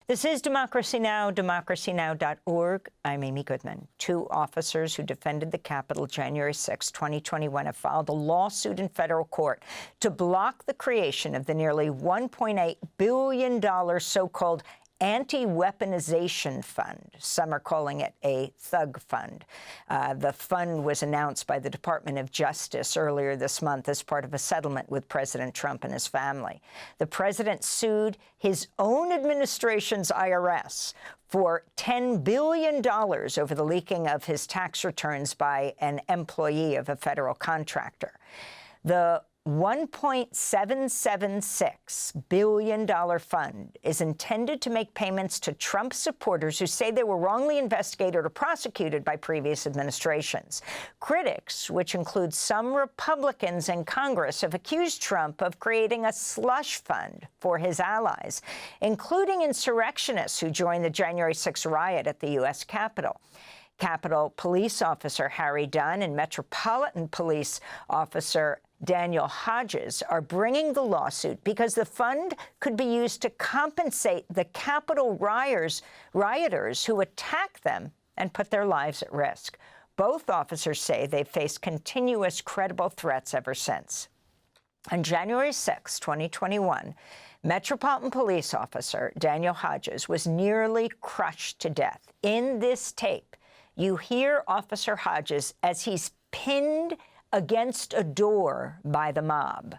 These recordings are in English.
This is Democracy Now!, democracynow.org. I'm Amy Goodman. Two officers who defended the Capitol January 6, 2021 have filed a lawsuit in federal court to block the creation of the nearly $1.8 billion so-called anti-weaponization fund. Some are calling it a thug fund. The fund was announced by the Department of Justice earlier this month as part of a settlement with President Trump and his family. The president sued his own administration's IRS for $10 billion over the leaking of his tax returns by an employee of a federal contractor. The $1.776 billion fund is intended to make payments to Trump supporters who say they were wrongly investigated or prosecuted by previous administrations. Critics, which include some Republicans in Congress, have accused Trump of creating a slush fund for his allies, including insurrectionists who joined the January 6 riot at the U.S. Capitol. Capitol Police Officer Harry Dunn and Metropolitan Police Officer Daniel Hodges are bringing the lawsuit because the fund could be used to compensate the Capitol rioters who attacked them and put their lives at risk. Both officers say they've faced continuous credible threats ever since. On January 6, 2021, Metropolitan Police Officer Daniel Hodges was nearly crushed to death. In this tape, you hear Officer Hodges as he's pinned against a door by the mob.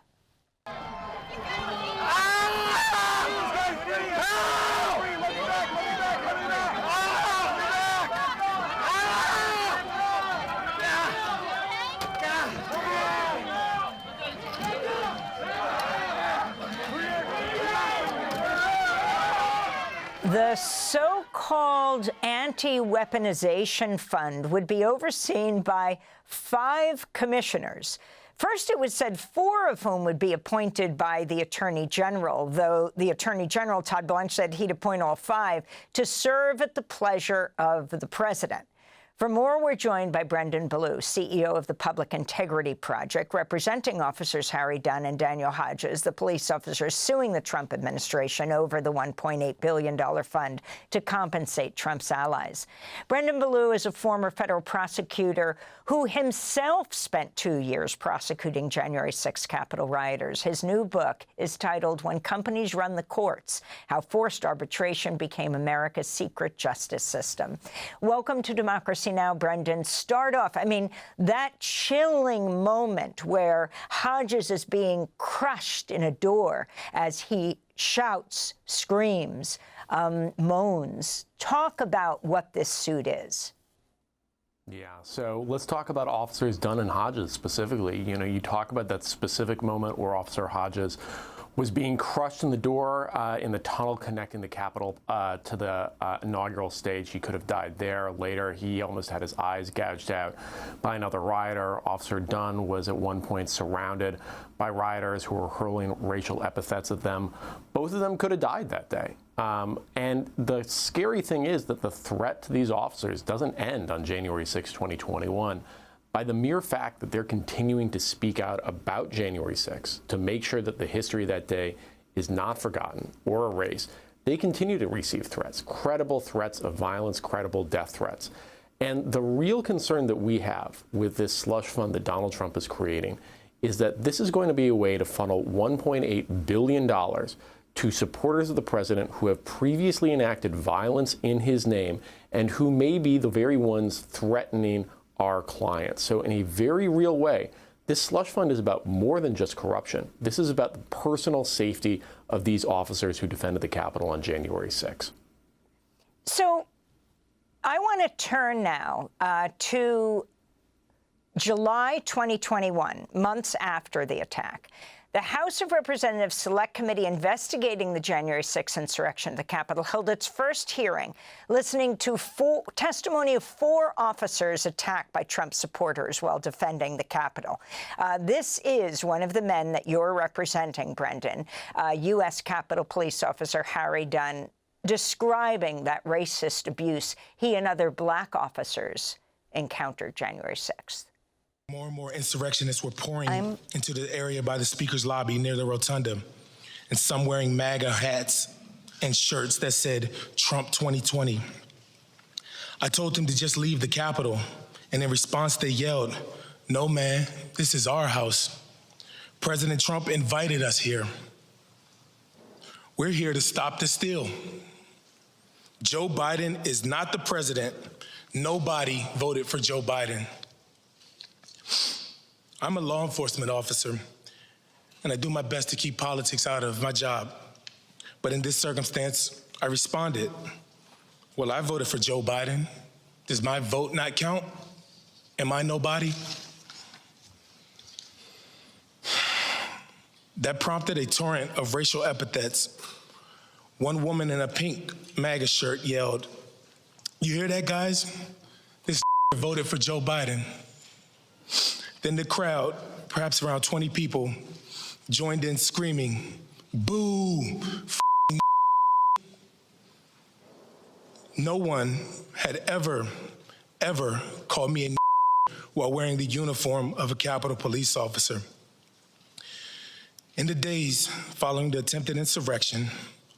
The so-called anti-weaponization fund would be overseen by 5 commissioners. First, it was said 4 of whom would be appointed by the Attorney General, though the Attorney General, Todd Blanche, said he'd appoint all 5 to serve at the pleasure of the president. For more, we're joined by Brendan Ballou, CEO of the Public Integrity Project, representing officers Harry Dunn and Daniel Hodges, the police officers suing the Trump administration over the $1.8 billion fund to compensate Trump's allies. Brendan Ballou is a former federal prosecutor who himself spent 2 years prosecuting January 6 Capitol rioters. His new book is titled When Companies Run the Courts: How Forced Arbitration Became America's Secret Justice System. Welcome to Democracy Now!, Brendan. Start off, I mean, that chilling moment where Hodges is being crushed in a door as he shouts, screams, moans. Talk about what this suit is. Yeah, so let's talk about officers Dunn and Hodges specifically. You know, you talk about that specific moment where Officer Hodges was being crushed in the door in the tunnel connecting the Capitol to the inaugural stage. He could have died there. Later, he almost had his eyes gouged out by another rioter. Officer Dunn was at one point surrounded by rioters who were hurling racial epithets at them. Both of them could have died that day. And the scary thing is that the threat to these officers doesn't end on January 6, 2021. By the mere fact that they're continuing to speak out about January 6 to make sure that the history of that day is not forgotten or erased, they continue to receive threats, credible threats of violence, credible death threats. And the real concern that we have with this slush fund that Donald Trump is creating is that this is going to be a way to funnel $1.8 billion to supporters of the president who have previously enacted violence in his name and who may be the very ones threatening our clients. So in a very real way, this slush fund is about more than just corruption. This is about the personal safety of these officers who defended the Capitol on January 6. So I want to turn now to July 2021, months after the attack. The House of Representatives Select Committee investigating the January 6 insurrection at the Capitol held its first hearing, listening to testimony of 4 officers attacked by Trump supporters while defending the Capitol. This is one of the men that you're representing, Brendan, U.S. Capitol Police Officer Harry Dunn, describing that racist abuse he and other black officers encountered January 6th. More and more insurrectionists were pouring into the area by the Speaker's lobby near the rotunda, and some wearing MAGA hats, and shirts that said Trump 2020. I told them to just leave the Capitol, and in response they yelled, "No, man, this is our house. President Trump invited us here. We're here to stop the steal. Joe Biden is not the president. Nobody voted for Joe Biden." I'm a law enforcement officer, and I do my best to keep politics out of my job. But in this circumstance, I responded, "Well, I voted for Joe Biden. Does my vote not count? Am I nobody?" That prompted a torrent of racial epithets. One woman in a pink MAGA shirt yelled, "You hear that, guys? This voted for Joe Biden." Then the crowd, perhaps around 20 people, joined in screaming, "Boo, No one had ever called me a while wearing the uniform of a Capitol Police officer. In the days following the attempted insurrection,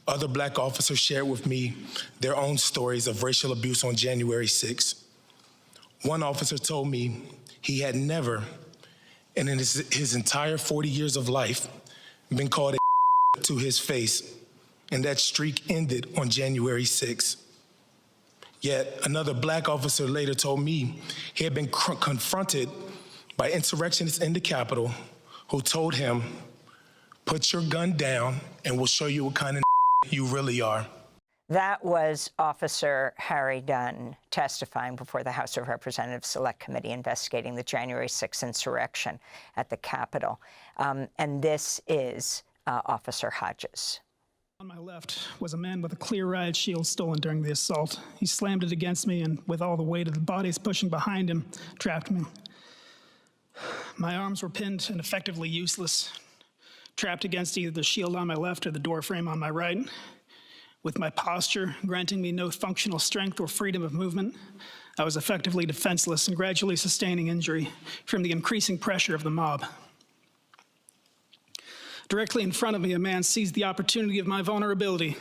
other Black officers shared with me their own stories of racial abuse on January 6th. One officer told me he had never, and in his entire 40 years of life, been called a to his face, and that streak ended on January 6th. Yet another Black officer later told me he had been confronted by insurrectionists in the Capitol who told him, "Put your gun down and we'll show you what kind of you really are." That was Officer Harry Dunn testifying before the House of Representatives Select Committee investigating the January 6th insurrection at the Capitol. And this is Officer Hodges. On my left was a man with a clear riot shield stolen during the assault. He slammed it against me and, with all the weight of the bodies pushing behind him, trapped me. My arms were pinned and effectively useless, trapped against either the shield on my left or the door frame on my right. With my posture granting me no functional strength or freedom of movement, I was effectively defenseless and gradually sustaining injury from the increasing pressure of the mob. Directly in front of me, a man seized the opportunity of my vulnerability.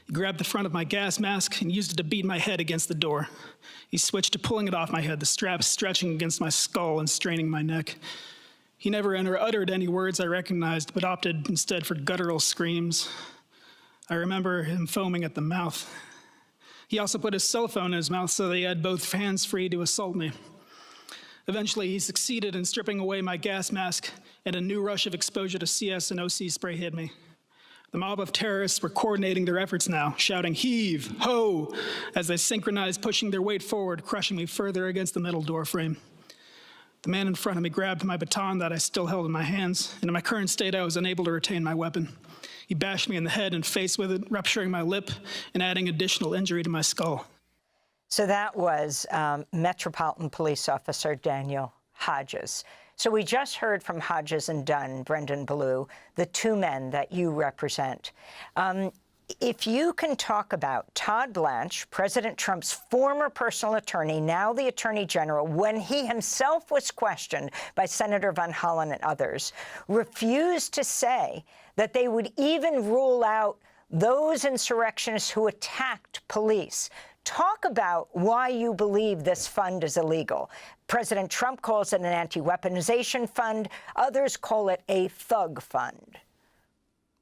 He grabbed the front of my gas mask and used it to beat my head against the door. He switched to pulling it off my head, the strap stretching against my skull and straining my neck. He never uttered any words I recognized, but opted instead for guttural screams. I remember him foaming at the mouth. He also put his cell phone in his mouth so that he had both hands free to assault me. Eventually, he succeeded in stripping away my gas mask, and a new rush of exposure to CS and OC spray hit me. The mob of terrorists were coordinating their efforts now, shouting "heave, ho," as they synchronized, pushing their weight forward, crushing me further against the metal door frame. The man in front of me grabbed my baton that I still held in my hands, and in my current state, I was unable to retain my weapon. He bashed me in the head and face with it, rupturing my lip and adding additional injury to my skull. So that was Metropolitan Police Officer Daniel Hodges. So we just heard from Hodges and Dunn, Brendan Ballou, the two men that you represent. If you can talk about Todd Blanche, President Trump's former personal attorney, now the Attorney General, when he himself was questioned by Senator Van Hollen and others, refused to say that they would even rule out those insurrectionists who attacked police. Talk about why you believe this fund is illegal. President Trump calls it an anti-weaponization fund. Others call it a thug fund.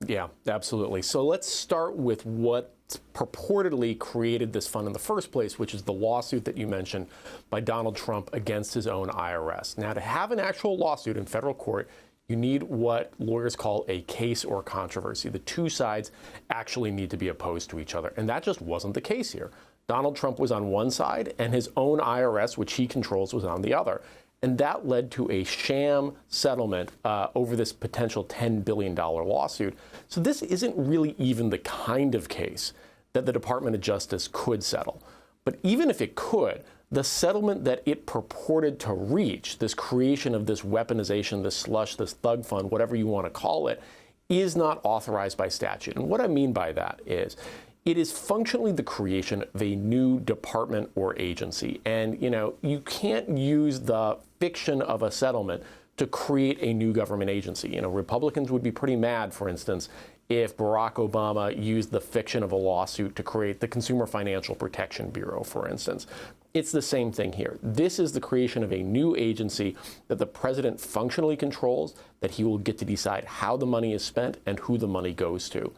Yeah, absolutely. So let's start with what purportedly created this fund in the first place, which is the lawsuit that you mentioned by Donald Trump against his own IRS. Now, to have an actual lawsuit in federal court, you need what lawyers call a case or controversy. The two sides actually need to be opposed to each other, and that just wasn't the case here. Donald Trump was on one side, and his own IRS, which he controls, was on the other. And that led to a sham settlement over this potential $10 billion lawsuit. So this isn't really even the kind of case that the Department of Justice could settle. But even if it could, the settlement that it purported to reach, this creation of this weaponization, this slush, this thug fund, whatever you want to call it, is not authorized by statute. And what I mean by that is, it is functionally the creation of a new department or agency. And, you can't use the fiction of a settlement to create a new government agency. Republicans would be pretty mad, for instance, if Barack Obama used the fiction of a lawsuit to create the Consumer Financial Protection Bureau, for instance. It's the same thing here. This is the creation of a new agency that the president functionally controls, that he will get to decide how the money is spent and who the money goes to.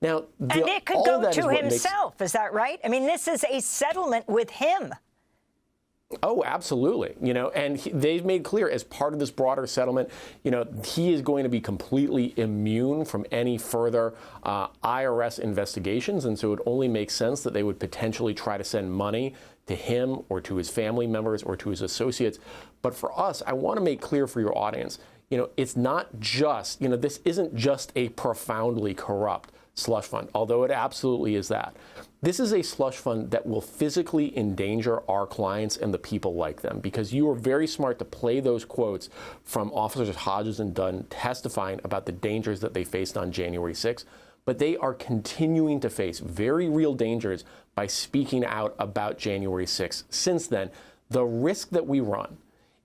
Now, and it could go to himself, is that right? I mean, this is a settlement with him. Oh, absolutely. And they've made clear as part of this broader settlement, he is going to be completely immune from any further IRS investigations. And so it only makes sense that they would potentially try to send money to him or to his family members or to his associates. But for us, I want to make clear for your audience, it's not just, this isn't just a profoundly corrupt slush fund, although it absolutely is that. This is a slush fund that will physically endanger our clients and the people like them, because you were very smart to play those quotes from Officers Hodges and Dunn testifying about the dangers that they faced on January 6th. But they are continuing to face very real dangers by speaking out about January 6th. Since then, the risk that we run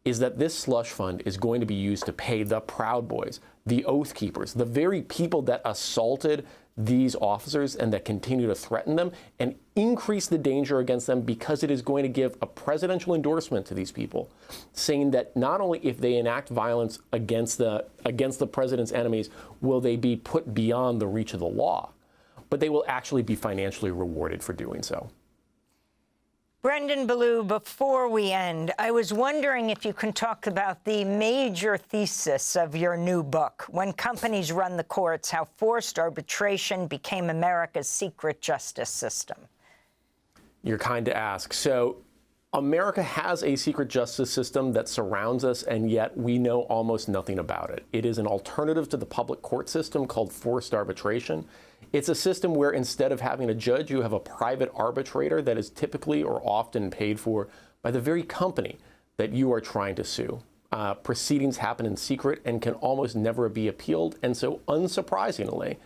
is that this slush fund is going to be used to pay the Proud Boys, the Oath Keepers, the very people that assaulted these officers and that continue to threaten them, and increase the danger against them, because it is going to give a presidential endorsement to these people, saying that not only if they enact violence against the president's enemies will they be put beyond the reach of the law, but they will actually be financially rewarded for doing so. Brendan Ballou, before we end, I was wondering if you can talk about the major thesis of your new book, When Companies Run the Courts, How Forced Arbitration Became America's Secret Justice System. You're kind to ask. So America has a secret justice system that surrounds us, and yet we know almost nothing about it. It is an alternative to the public court system called forced arbitration. It's a system where instead of having a judge, you have a private arbitrator that is typically or often paid for by the very company that you are trying to sue. Proceedings happen in secret and can almost never be appealed. And so, unsurprisingly,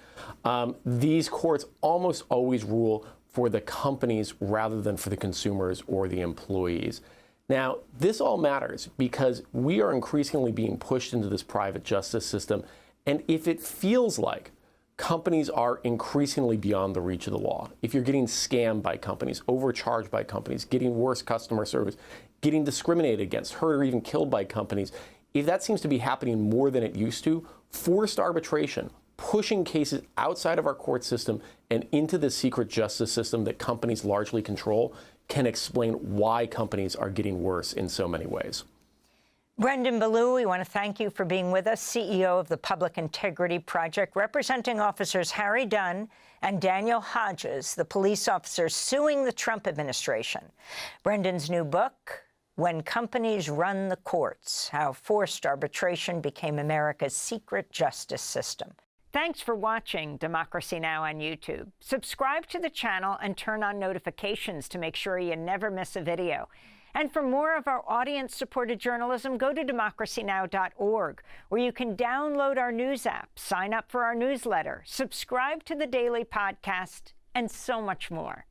these courts almost always rule for the companies rather than for the consumers or the employees. Now, this all matters because we are increasingly being pushed into this private justice system. And if it feels like companies are increasingly beyond the reach of the law, if you're getting scammed by companies, overcharged by companies, getting worse customer service, getting discriminated against, hurt or even killed by companies, if that seems to be happening more than it used to, forced arbitration, pushing cases outside of our court system and into the secret justice system that companies largely control, can explain why companies are getting worse in so many ways. Brendan Ballou, we want to thank you for being with us, CEO of the Public Integrity Project, representing officers Harry Dunn and Daniel Hodges, the police officers suing the Trump administration. Brendan's new book, When Companies Run the Courts, How Forced Arbitration Became America's Secret Justice System. Thanks for watching Democracy Now! On YouTube. Subscribe to the channel and turn on notifications to make sure you never miss a video. And for more of our audience-supported journalism, go to democracynow.org, where you can download our news app, sign up for our newsletter, subscribe to the daily podcast, and so much more.